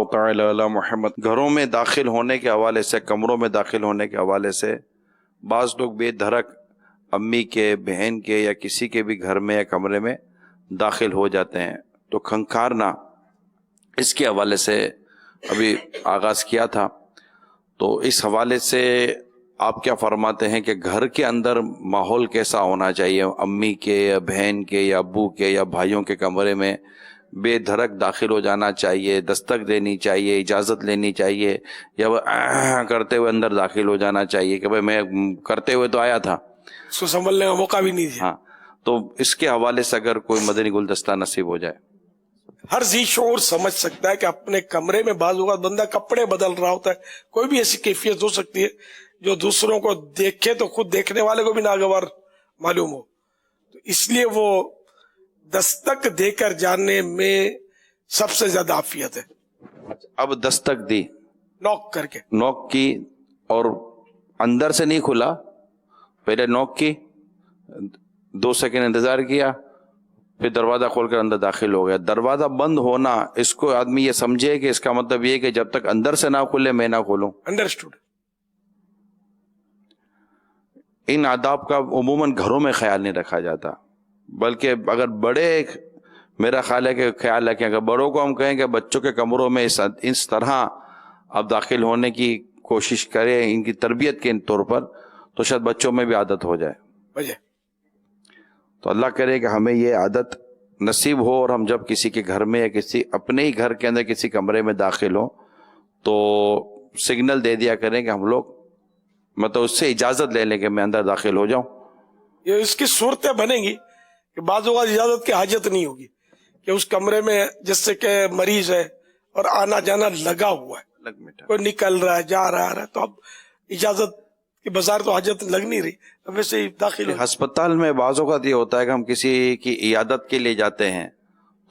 تعالی علی محمد۔ گھروں میں داخل ہونے کے حوالے سے، کمروں میں داخل ہونے کے حوالے سے بعض لوگ بے دھڑک امی کے، بہن کے یا کسی کے بھی گھر میں یا کمرے میں داخل ہو جاتے ہیں، تو کھنکارنا، اس کے حوالے سے ابھی آغاز کیا تھا، تو اس حوالے سے آپ کیا فرماتے ہیں کہ گھر کے اندر ماحول کیسا ہونا چاہیے؟ امی کے یا بہن کے یا ابو کے یا بھائیوں کے کمرے میں بے دھڑک داخل ہو جانا چاہیے، دستک دینی چاہیے، اجازت لینی چاہیے، یا وہ کرتے ہوئے اندر داخل ہو جانا چاہیے کہ بھائی میں کرتے ہوئے تو آیا تھا، اس کو سنبھلنے کا موقع بھی نہیں دیا؟ ہاں، تو اس کے حوالے سے اگر کوئی مدنی گلدستہ نصیب ہو جائے۔ ہر ذی شعور سمجھ سکتا ہے کہ اپنے کمرے میں بعض اوقات بندہ کپڑے بدل رہا ہوتا ہے، کوئی بھی ایسی کیفیت ہو سکتی ہے جو دوسروں کو دیکھے تو خود دیکھنے والے کو بھی ناگوار معلوم ہو، تو اس لیے وہ دستک دے کر جانے میں سب سے زیادہ عافیت ہے۔ اب دستک دی، نوک کر کے، نوک کی اور اندر سے نہیں کھلا، پہلے نوک کی، 2 سیکنڈ انتظار کیا، پھر دروازہ کھول کر اندر داخل ہو گیا۔ دروازہ بند ہونا، اس کو آدمی یہ سمجھے کہ اس کا مطلب یہ کہ جب تک اندر سے نہ کھلے میں نہ کھولوں۔ انڈرسٹوڈ۔ ان آداب کا عموماً گھروں میں خیال نہیں رکھا جاتا، بلکہ اگر بڑے، میرا خیال ہے کہ خیال رکھیں، اگر بڑوں کو ہم کہیں کہ بچوں کے کمروں میں اس طرح آپ داخل ہونے کی کوشش کریں ان کی تربیت کے طور پر، تو شاید بچوں میں بھی عادت ہو جائے۔ وجہ تو اللہ کرے کہ ہمیں یہ عادت نصیب ہو، اور ہم جب کسی کے گھر میں یا کسی اپنے ہی گھر کے اندر کسی کمرے میں داخل ہوں تو سگنل دے دیا کریں کہ ہم لوگ مطلب اس سے اجازت لے لیں کہ میں اندر داخل ہو جاؤں۔ یہ اس کی صورتیں بنیں گی کہ بعض اوقات اجازت کی حاجت نہیں ہوگی، کہ اس کمرے میں جس سے کہ مریض ہے اور آنا جانا لگا ہوا ہے، کوئی نکل رہا ہے جا رہا ہے، تو اب اجازت کی بظاہر تو حاجت لگ نہیں رہی، اب ویسے ہی داخل ہو۔ ہسپتال میں بعض اوقات یہ ہوتا ہے کہ ہم کسی کی عیادت کے لیے جاتے ہیں،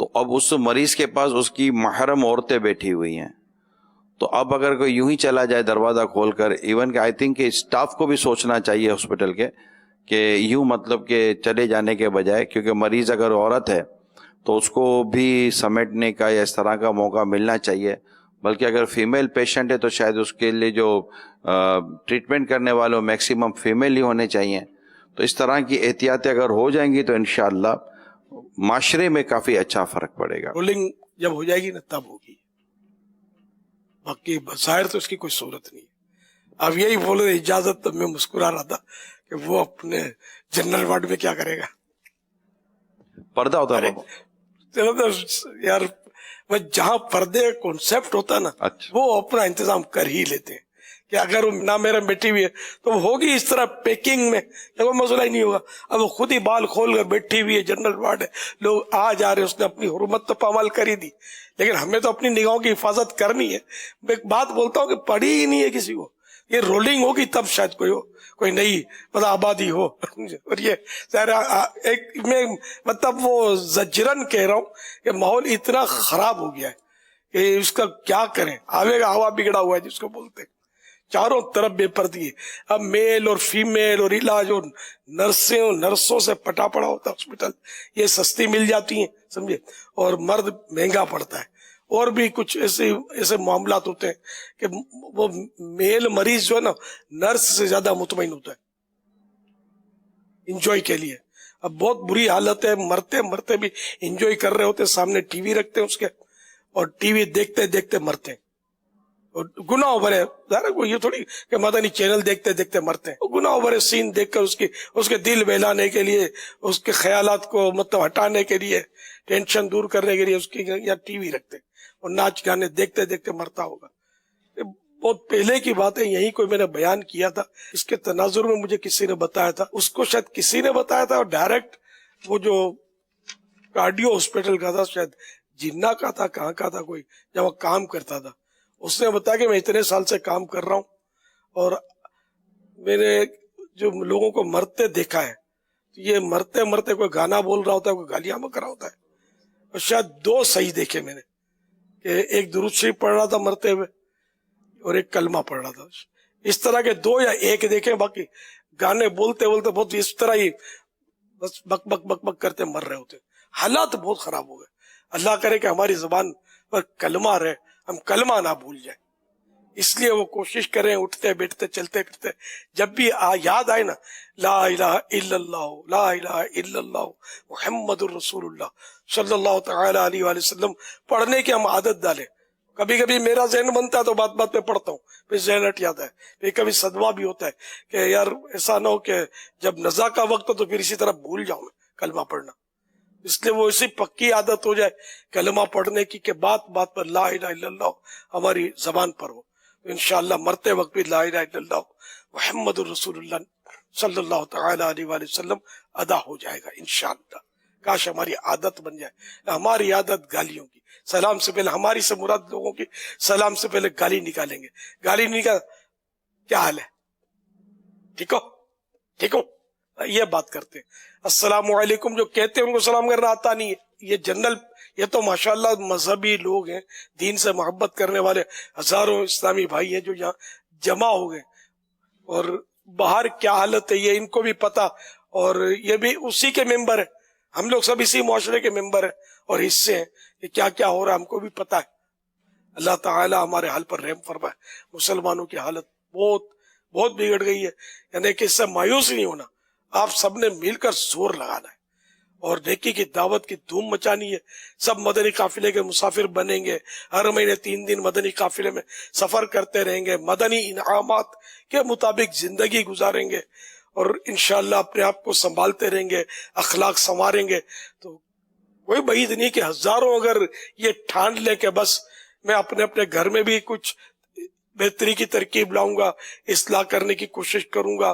تو اب اس مریض کے پاس اس کی محرم عورتیں بیٹھی ہوئی ہیں، تو اب اگر کوئی یوں ہی چلا جائے دروازہ کھول کر، ایون کہ آئی تھنک کہ اسٹاف کو بھی سوچنا چاہیے ہاسپٹل کے کہ یوں مطلب کہ چلے جانے کے بجائے، کیونکہ مریض اگر عورت ہے تو اس کو بھی سمیٹنے کا یا اس طرح کا موقع ملنا چاہیے، بلکہ اگر فیمیل پیشنٹ ہے تو شاید اس کے لیے جو ٹریٹمنٹ کرنے والوں میکسیمم فیمیل ہی ہونے چاہیے۔ تو اس طرح کی احتیاطیں اگر ہو جائیں گی تو انشاءاللہ معاشرے میں کافی اچھا فرق پڑے گا۔ رولنگ جب ہو جائے گی نا تب ہوگی، باقی بظاہر تو اس کی کوئی صورت نہیں ہے۔ اب یہی بول رہے اجازت، تو میں مسکرا رہا تھا کہ وہ اپنے جنرل وارڈ میں کیا کرے گا، پردہ ہوتا ہے چلو تو یار جہاں پردے کانسیپٹ ہوتا نا، اچھا، وہ اپنا انتظام کر ہی لیتے ہیں کہ اگر نہ میرا بیٹھی ہوئی ہے تو وہ ہوگی اس طرح پیکنگ میں، کوئی مسئلہ ہی نہیں ہوگا۔ اب وہ خود ہی بال کھول کر بیٹھی ہوئی ہے، جنرل وارڈ ہے، لوگ آ جا رہے، اس نے اپنی حرمت تو پامال کر ہی دی، لیکن ہمیں تو اپنی نگاہوں کی حفاظت کرنی ہے۔ میں ایک بات بولتا ہوں کہ پڑھی ہی نہیں ہے کسی کو، یہ رولنگ ہوگی تب شاید کوئی نئی مطلب آبادی ہو، اور یہ ایک میں مطلب وہ زجرن کہہ رہا ہوں کہ ماحول اتنا خراب ہو گیا ہے کہ اس کا کیا کریں، آوے کا ہوا بگڑا ہوا ہے جس کو بولتے ہیں، چاروں طرف بے پردگی ہے۔ اب میل اور فیمیل اور علاج اور نرسوں سے پٹا پڑا ہوتا ہے ہاسپٹل، یہ سستی مل جاتی ہیں سمجھے، اور مرد مہنگا پڑتا ہے، اور بھی کچھ ایسے معاملات ہوتے ہیں کہ وہ میل مریض جو ہے نا نرس سے زیادہ مطمئن ہوتا ہے انجوائے کے لیے۔ اب بہت بری حالت ہے، مرتے مرتے بھی انجوائے کر رہے ہوتے، سامنے ٹی وی رکھتے ہیں اس کے، اور ٹی وی دیکھتے دیکھتے مرتے ہیں، اور گناہ بھرے، یہ تھوڑی کہ مدنی چینل دیکھتے دیکھتے مرتے ہیں، گناہ بھرے سین دیکھ کر اس کے دل بہلانے کے لیے، اس کے خیالات کو مطلب ہٹانے کے لیے، ٹینشن دور کرنے کے لیے اس کی یا ٹی وی رکھتے اور ناچ گانے دیکھتے دیکھتے مرتا ہوگا۔ بہت پہلے کی بات ہے، یہی کوئی میں نے بیان کیا تھا، اس کے تناظر میں مجھے کسی نے بتایا تھا، اس کو شاید کسی نے بتایا تھا، اور ڈائریکٹ وہ جو کارڈیو ہاسپٹل کا تھا، شاید جنہ کا تھا، کہاں کا تھا، کوئی جب وہ کام کرتا تھا، اس نے بتایا کہ میں اتنے سال سے کام کر رہا ہوں اور میں نے جو لوگوں کو مرتے دیکھا ہے، یہ مرتے مرتے کوئی گانا بول رہا ہوتا ہے، کوئی گالیاں بک رہا ہوتا ہے، اور شاید 2 صحیح دیکھے میں نے، کہ ایک درود شریف پڑھ رہا تھا مرتے ہوئے اور ایک کلمہ پڑھ رہا تھا، اس طرح کے 2 یا 1 دیکھے، باقی گانے بولتے بولتے بہت اس طرح ہی بس بک بک بک بک کرتے مر رہے ہوتے، حالات بہت خراب ہو گئے۔ اللہ کرے کہ ہماری زبان پر کلمہ رہے، ہم کلمہ نہ بھول جائیں. اس لیے وہ کوشش کریں اٹھتے بیٹھتے چلتے پھرتے جب بھی یاد آئے نا لا الہ الا اللہ لا الہ الا اللہ محمد الرسول اللہ صلی اللہ تعالی علیہ وآلہ وسلم پڑھنے کی ہم عادت ڈالیں. کبھی کبھی میرا ذہن بنتا ہے تو بات بات پہ پڑھتا ہوں, پھر ذہن ہٹ جاتا ہے. پھر کبھی صدمہ بھی ہوتا ہے کہ یار ایسا نہ ہو کہ جب نزا کا وقت ہو تو پھر اسی طرح بھول جاؤں میں کلمہ پڑھنا. اس لیے وہ اسی پکی عادت ہو جائے کلمہ پڑھنے کی کہ بات بات پر لا الہ الا اللہ ہماری زبان پر ہو. انشاءاللہ مرتے وقت بھی لا الہ الا اللہ محمد الرسول اللہ صلی اللہ تعالی علیہ وآلہ وسلم ادا ہو جائے گا انشاءاللہ. کاش ہماری عادت بن جائے. ہماری عادت گالیوں کی, سلام سے پہلے ہماری سے مراد لوگوں کی سلام سے پہلے گالی نکالیں گے. گالی نکال کیا حال ہے, ٹھیک ہو ٹھیک ہو, یہ بات کرتے ہیں. السلام علیکم جو کہتے ہیں ان کو سلام کرنا آتا نہیں ہے. یہ جنرل, یہ تو ماشاءاللہ مذہبی لوگ ہیں, دین سے محبت کرنے والے ہزاروں اسلامی بھائی ہیں جو یہاں جمع ہو گئے. اور باہر کیا حالت ہے یہ ان کو بھی پتا, اور یہ بھی اسی کے ممبر ہیں. ہم لوگ سب اسی معاشرے کے ممبر ہیں اور حصے ہیں کہ کیا کیا ہو رہا ہے ہم کو بھی پتا ہے. اللہ تعالی ہمارے حال پر رحم فرمائے. مسلمانوں کی حالت بہت بہت بگڑ گئی ہے. یعنی کہ اس سے مایوس نہیں ہونا, آپ سب نے مل کر زور لگانا ہے اور نیکی کی دعوت کی دھوم مچانی ہے. سب مدنی قافلے کے مسافر بنیں گے, ہر مہینے 3 دن مدنی قافلے میں سفر کرتے رہیں گے, مدنی انعامات کے مطابق زندگی گزاریں گے اور انشاءاللہ اپنے آپ کو سنبھالتے رہیں گے, اخلاق سنواریں گے. تو کوئی بعید نہیں کہ ہزاروں اگر یہ ٹھان لے کہ بس میں اپنے اپنے گھر میں بھی کچھ بہتری کی ترکیب لاؤں گا, اصلاح کرنے کی کوشش کروں گا,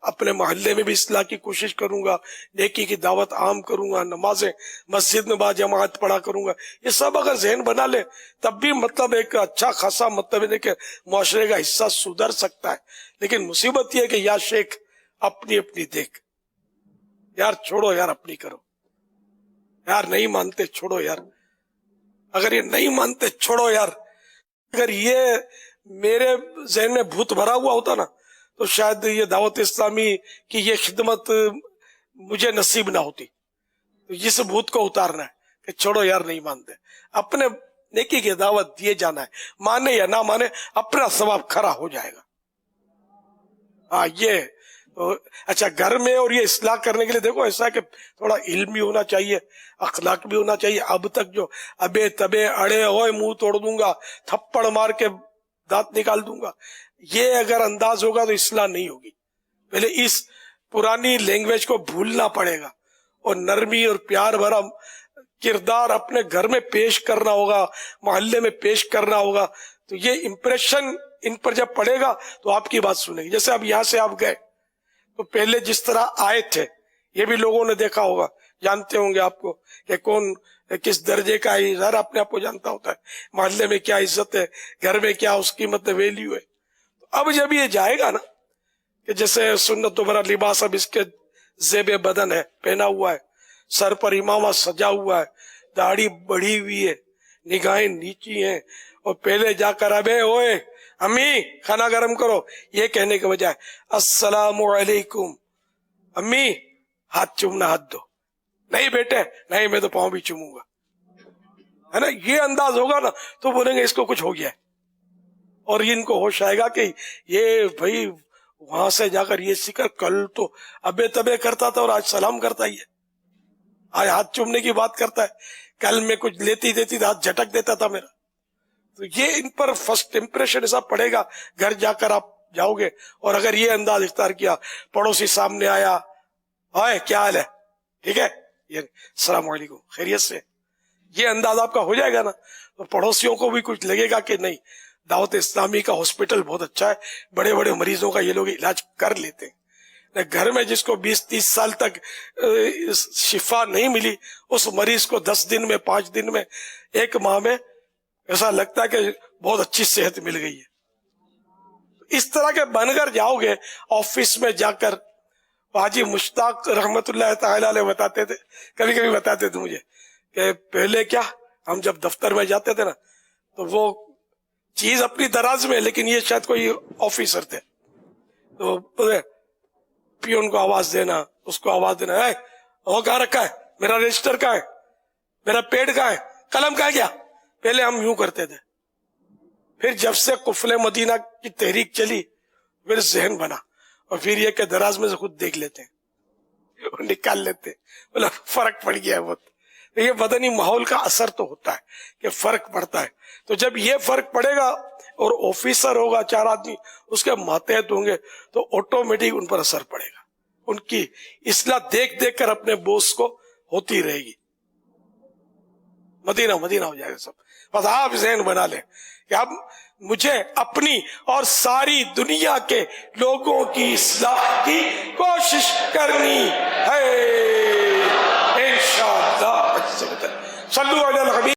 اپنے محلے میں بھی اصلاح کی کوشش کروں گا, نیکی کی دعوت عام کروں گا, نمازیں مسجد میں با جماعت پڑھا کروں گا, یہ سب اگر ذہن بنا لے تب بھی مطلب ایک اچھا خاصا مطلب ہے کہ معاشرے کا حصہ سدھر سکتا ہے. لیکن مصیبت یہ ہے کہ یا شیخ اپنی اپنی دیکھ, یار چھوڑو یار اپنی کرو, یار نہیں مانتے چھوڑو یار, اگر یہ نہیں مانتے چھوڑو یار. اگر یہ میرے ذہن میں بھوت بھرا ہوا ہوتا نا تو شاید یہ دعوت اسلامی کی یہ خدمت مجھے نصیب نہ ہوتی. تو اس بھوت کو اتارنا ہے کہ چھوڑو یار نہیں مانتے, اپنے نیکی کی دعوت دیے جانا ہے, مانے یا نہ مانے اپنا ثواب کھڑا ہو جائے گا. ہاں یہ اچھا گھر میں اور یہ اصلاح کرنے کے لیے دیکھو ایسا کہ تھوڑا علم بھی ہونا چاہیے, اخلاق بھی ہونا چاہیے. اب تک جو ابے تبے اڑے ہوئے منہ توڑ دوں گا, تھپڑ مار کے دانت نکال دوں گا, یہ اگر انداز ہوگا تو اصلاح نہیں ہوگی. پہلے اس پرانی لینگویج کو بھولنا پڑے گا اور نرمی اور پیار بھرا کردار اپنے گھر میں پیش کرنا ہوگا, محلے میں پیش کرنا ہوگا. تو یہ امپریشن ان پر جب پڑے گا تو آپ کی بات سنیں گے. جیسے اب یہاں سے آپ گئے تو پہلے جس طرح آئے تھے یہ بھی لوگوں نے دیکھا ہوگا, جانتے ہوں گے آپ کو کہ کون کس درجے کا ہے. ظاہر اپنے آپ کو جانتا ہوتا ہے, محلے میں کیا عزت ہے, گھر میں کیا اس کی مطلب ویلیو ہے. اب جب یہ جائے گا نا کہ جیسے سنت و برا لباس اب اس کے زیب بدن ہے, پہنا ہوا ہے, سر پر امامہ سجا ہوا ہے, داڑھی بڑھی ہوئی ہے, نگاہیں نیچی ہیں, اور پہلے جا کر ابے اوئے امی کھانا گرم کرو یہ کہنے کے بجائے السلام علیکم امی ہاتھ چومنا ہاتھ دو, نہیں بیٹے نہیں میں تو پاؤں بھی چوموں گا, ہے نا. یہ انداز ہوگا نا تو بولیں گے اس کو کچھ ہو گیا ہے, اور ان کو ہوش آئے گا کہ یہ بھائی وہاں سے جا کر یہ سیکھ کر کل تو ابے تبے کرتا تھا اور آج سلام کرتا ہی ہے, آج ہاتھ چومنے کی بات کرتا ہے, کل میں کچھ لیتی دیتی تو ہاتھ جھٹک دیتا تھا میرا. تو یہ ان پر فرسٹ امپریشن ایسا پڑے گا. گھر جا کر آپ جاؤ گے اور اگر یہ انداز اختیار کیا, پڑوسی سامنے آیا, ہائے کیا حال ہے, ٹھیک ہے, یہ السلام علیکم خیریت سے, یہ انداز آپ کا ہو جائے گا نا تو پڑوسیوں کو بھی کچھ لگے گا کہ نہیں دعوت اسلامی کا ہاسپٹل بہت اچھا ہے, بڑے بڑے مریضوں کا یہ لوگ علاج کر لیتے ہیں. گھر میں جس کو 20-30 سال تک شفا نہیں ملی اس مریض کو 10 دن میں 5 دن میں 1 ماہ میں ایسا لگتا ہے کہ بہت اچھی صحت مل گئی ہے. اس طرح کے بن کر جاؤ گے آفس میں جا کر. حاجی مشتاق رحمت اللہ تعالی علیہ بتاتے تھے, کبھی کبھی بتاتے تھے مجھے کہ پہلے کیا ہم جب دفتر میں جاتے تھے نا تو وہ چیز اپنی دراز میں, لیکن یہ شاید کوئی آفیسر تھے تو پیون کو آواز دینا, اس کو آواز دینا, وہ کہاں رکھا ہے, میرا رجسٹر کہاں ہے, میرا پیڈ کہاں ہے, قلم کہاں گیا. پہلے ہم یوں کرتے تھے, پھر جب سے قفل مدینہ کی تحریک چلی پھر ذہن بنا، اور پھر یہ کہ دراز میں سے خود دیکھ لیتے ہیں اور نکال لیتے ہیں، مطلب فرق پڑ گیا ہے بہت. یہ بدنی ماحول کا اثر تو ہوتا ہے کہ فرق پڑتا ہے. تو جب یہ فرق پڑے گا اور آفیسر ہوگا 4 آدمی اس کے ماتحت ہوں گے تو آٹومیٹک ان پر اثر پڑے گا. ان کی اصلاح دیکھ دیکھ کر اپنے بوس کو ہوتی رہے گی. مدینہ مدینہ ہو جائے گا سب. بس آپ ذہن بنا لیں کہ اب مجھے اپنی اور ساری دنیا کے لوگوں کی اصلاح کی کوشش کرنی ہے انشاءاللہ. صلو علی الحبیب.